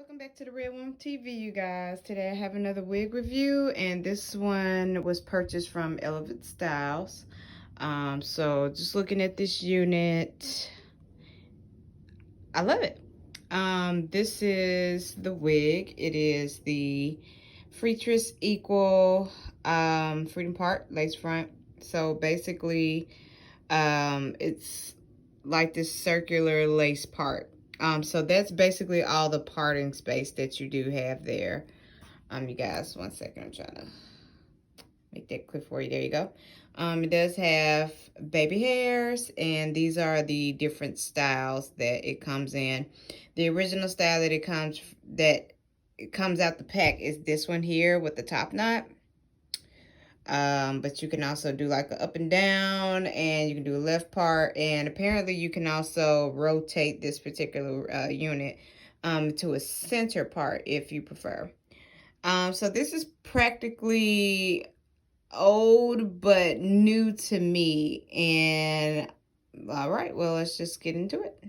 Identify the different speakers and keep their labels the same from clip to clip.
Speaker 1: Welcome back to the Red One TV, you guys. Today I have another wig review, and this one was purchased from Elevate Styles. So just looking at this unit, I love it. This is the wig. It is the Freetress Freedom Part lace front. So basically, it's like this circular lace part. So that's basically all the parting space that you do have there. You guys, one second, I'm trying to make that clip for you. There you go. It does have baby hairs, and these are the different styles that it comes in. The original style that it comes out the pack is this one here with the top knot. But you can also do like an up and down, and you can do a left part, and apparently you can also rotate this particular unit to a center part if you prefer. So this is practically old but new to me, and all right, well, let's just get into it.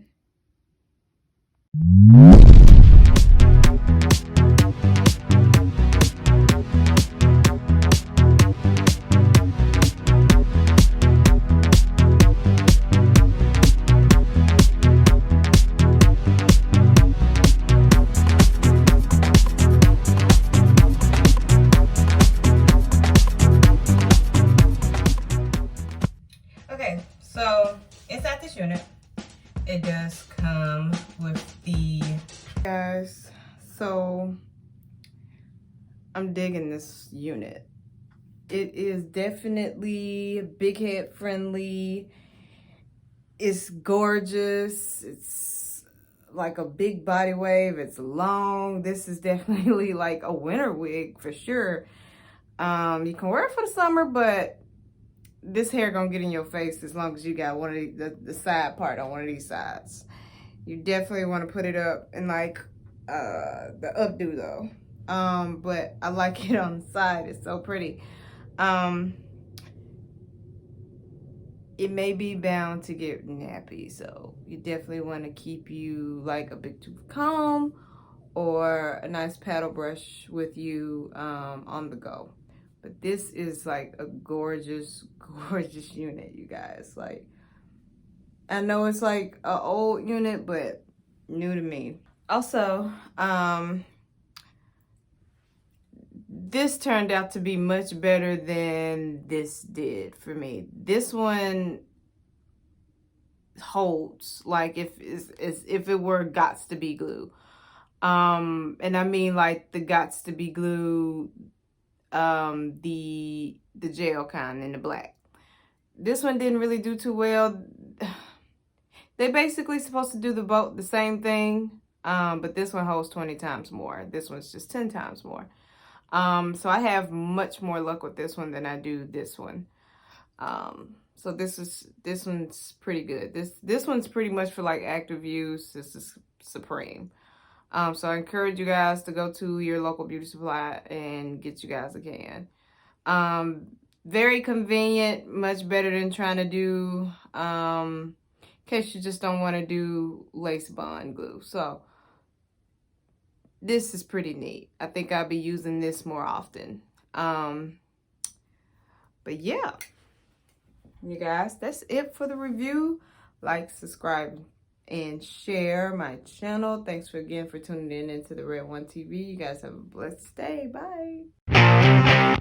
Speaker 1: Okay, so inside this unit, it does come with the guys. So I'm digging this unit. It is definitely big head friendly. It's gorgeous. It's like a big body wave. It's long. This is definitely like a winter wig for sure. You can wear it for the summer, but this hair gonna get in your face as long as you got one of the side part on one of these sides. You definitely want to put it up in like the updo though. But I like it on the side. It's so pretty. It may be bound to get nappy, so you definitely want to keep you like a big tooth comb or a nice paddle brush with you on the go. But this is like a gorgeous, gorgeous unit, you guys. Like, I know it's like an old unit, but new to me. Also, this turned out to be much better than this did for me. This one holds like if it were Gots to Be glue. And I mean like the Gots to Be glue, the gel kind in the black. This one didn't really do too well. They basically supposed to do the same thing, but this one holds 20 times more. This one's just 10 times more. So I have much more luck with this one than I do this one. So this one's pretty good. This one's pretty much for like active use. This is supreme. So I encourage you guys to go to your local beauty supply and get you guys a can. Very convenient, much better than trying to do, in case you just don't want to do lace bond glue. So this is pretty neat. I think I'll be using this more often. But yeah, you guys, that's it for the review. Like, subscribe, and share my channel. Thanks again for tuning in into the Red One TV. You guys have a blessed day. Bye.